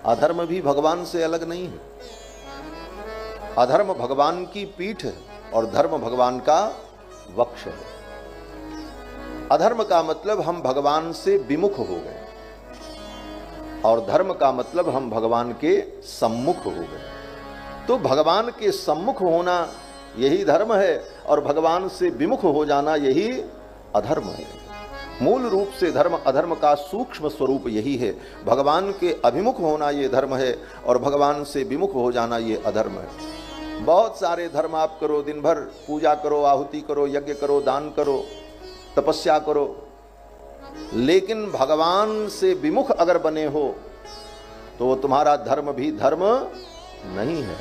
अधर्म भी भगवान से अलग नहीं है। अधर्म भगवान की पीठ है और धर्म भगवान का वक्ष है। अधर्म का मतलब हम भगवान से विमुख हो गए और धर्म का मतलब हम भगवान के सम्मुख हो गए। तो भगवान के सम्मुख होना यही धर्म है और भगवान से विमुख हो जाना यही अधर्म है। मूल रूप से धर्म अधर्म का सूक्ष्म स्वरूप यही है। भगवान के अभिमुख होना ये धर्म है और भगवान से विमुख हो जाना ये अधर्म है। बहुत सारे धर्म आप करो, दिन भर पूजा करो, आहुति करो, यज्ञ करो, दान करो, तपस्या करो, लेकिन भगवान से विमुख अगर बने हो तो वो तुम्हारा धर्म भी धर्म नहीं है।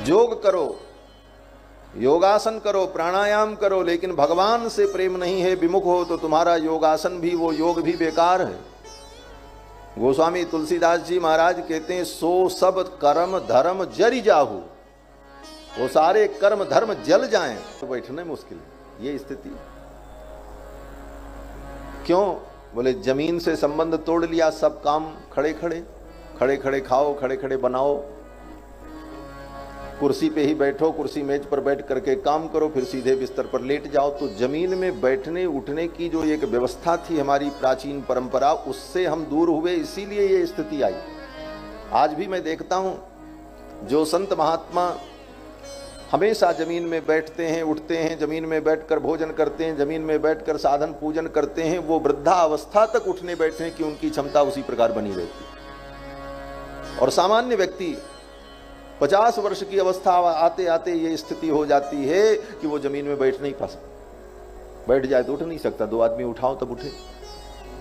योग करो, योगासन करो, प्राणायाम करो, लेकिन भगवान से प्रेम नहीं है, विमुख हो, तो तुम्हारा योगासन भी, वो योग भी बेकार है। गोस्वामी तुलसीदास जी महाराज कहते हैं, सो सब कर्म धर्म जरि जाहू, वो सारे कर्म धर्म जल जाएं तो बैठना मुश्किल है। ये स्थिति क्यों? बोले जमीन से संबंध तोड़ लिया, सब काम खड़े खड़े, खड़े खड़े खाओ, खड़े खड़े बनाओ, कुर्सी पे ही बैठो, कुर्सी मेज पर बैठ करके काम करो, फिर सीधे बिस्तर पर लेट जाओ। तो जमीन में बैठने उठने की जो एक व्यवस्था थी हमारी प्राचीन परंपरा, उससे हम दूर हुए, इसीलिए ये स्थिति आई। आज भी मैं देखता हूं जो संत महात्मा हमेशा जमीन में बैठते हैं, उठते हैं, जमीन में बैठकर भोजन करते हैं, जमीन में बैठकर साधन पूजन करते हैं, वो वृद्धावस्था तक उठने बैठने की उनकी क्षमता उसी प्रकार बनी रहती है। और सामान्य व्यक्ति 50 वर्ष की अवस्था आते आते ये स्थिति हो जाती है कि वो जमीन में बैठ नहीं पा सकता, बैठ जाए तो उठ नहीं सकता। 2 आदमी उठाओ तब उठे,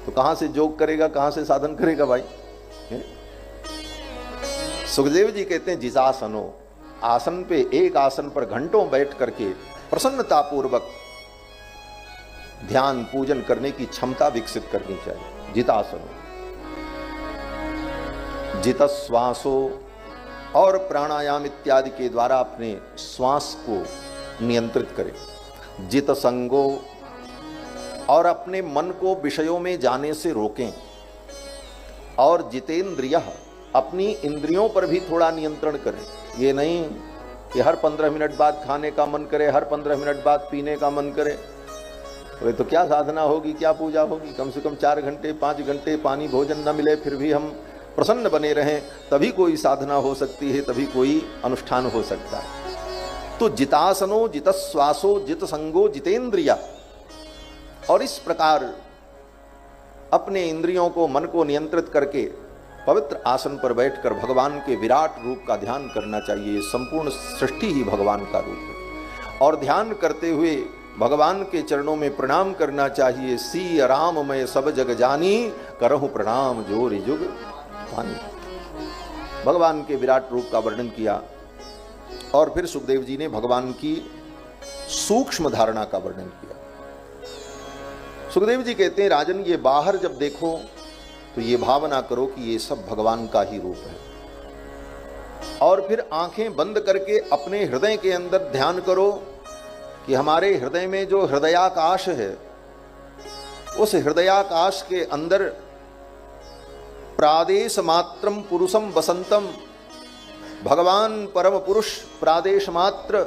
तो कहां से योग करेगा, कहां से साधन करेगा भाई? सुखदेव जी कहते हैं, जितासनो, आसन पे, एक आसन पर घंटों बैठ करके प्रसन्नता पूर्वक ध्यान पूजन करने की क्षमता विकसित करनी चाहिए। जितासनो, जितश्वासो, और प्राणायाम इत्यादि के द्वारा अपने श्वास को नियंत्रित करें। जित संगो, और अपने मन को विषयों में जाने से रोकें। और जितेंद्रिय, अपनी इंद्रियों पर भी थोड़ा नियंत्रण करें। ये नहीं कि हर 15 मिनट बाद खाने का मन करे, हर 15 मिनट बाद पीने का मन करे, तो क्या साधना होगी, क्या पूजा होगी? कम से कम 4 घंटे 5 घंटे पानी भोजन न मिले फिर भी हम प्रसन्न बने रहें, तभी कोई साधना हो सकती है, तभी कोई अनुष्ठान हो सकता है। तो जितासनो, जितश्वासो, जित संगो, जितेंद्रिया, और इस प्रकार अपने इंद्रियों को, मन को नियंत्रित करके पवित्र आसन पर बैठकर भगवान के विराट रूप का ध्यान करना चाहिए। संपूर्ण सृष्टि ही भगवान का रूप है। और ध्यान करते हुए भगवान के चरणों में प्रणाम करना चाहिए। सी राम मैं सब जग जानी, करहु प्रणाम जोरि जुग पानी। भगवान के विराट रूप का वर्णन किया और फिर सुखदेव जी ने भगवान की सूक्ष्म धारणा का वर्णन किया। सुखदेव जी कहते हैं, राजन, ये बाहर जब देखो तो ये भावना करो कि ये सब भगवान का ही रूप है, और फिर आंखें बंद करके अपने हृदय के अंदर ध्यान करो कि हमारे हृदय में जो हृदयाकाश है, उस हृदयाकाश के अंदर प्रादेश मात्रम पुरुषम वसंतम, भगवान परम पुरुष प्रादेश मात्र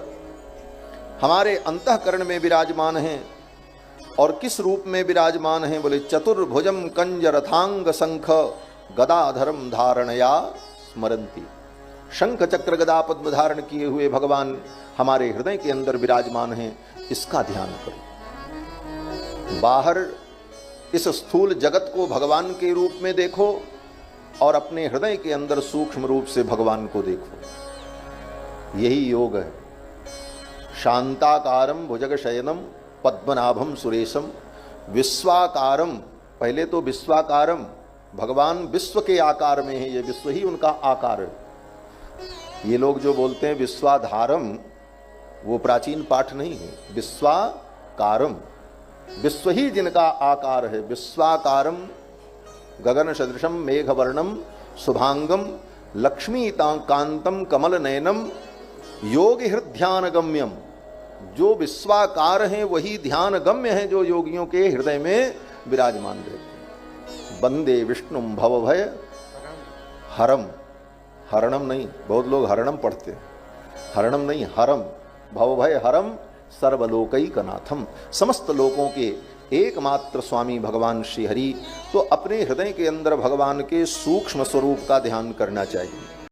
हमारे अंतःकरण में विराजमान हैं। और किस रूप में विराजमान हैं? बोले चतुर्भुजम कंज रथांग शंख गदाधरम धारणया स्मरंती। शंख चक्र गदा पद्म धारण किए हुए भगवान हमारे हृदय के अंदर विराजमान हैं, इसका ध्यान करो। बाहर इस स्थूल जगत को भगवान के रूप में देखो और अपने हृदय के अंदर सूक्ष्म रूप से भगवान को देखो। यही योग है। शांताकारम भुजग शयनम पद्मनाभम सुरेशम विश्वाकारम। पहले तो विश्वाकारम, भगवान विश्व के आकार में है, ये विश्व ही उनका आकार है। ये लोग जो बोलते हैं विश्वाधारम, वो प्राचीन पाठ नहीं है। विश्वाकारम, विश्व ही जिनका आकार है। विश्वाकारम गगन सदृशम मेघवर्णम शुभांगम लक्ष्मीकांतम कमल नयनम योग हृदय गम्यम। जो विश्वाकार हैं वही ध्यान गम्य हैं, जो योगियों के हृदय में विराजमान रहते हैं। वंदे विष्णु भवभय हरम, हरणम नहीं, बहुत लोग हरणम पढ़ते हैं, हरणम नहीं, हरम, भवभय हरम सर्वलोकैकनाथम, समस्त लोकों के एकमात्र स्वामी भगवान श्री हरि। तो अपने हृदय के अंदर भगवान के सूक्ष्म स्वरूप का ध्यान करना चाहिए।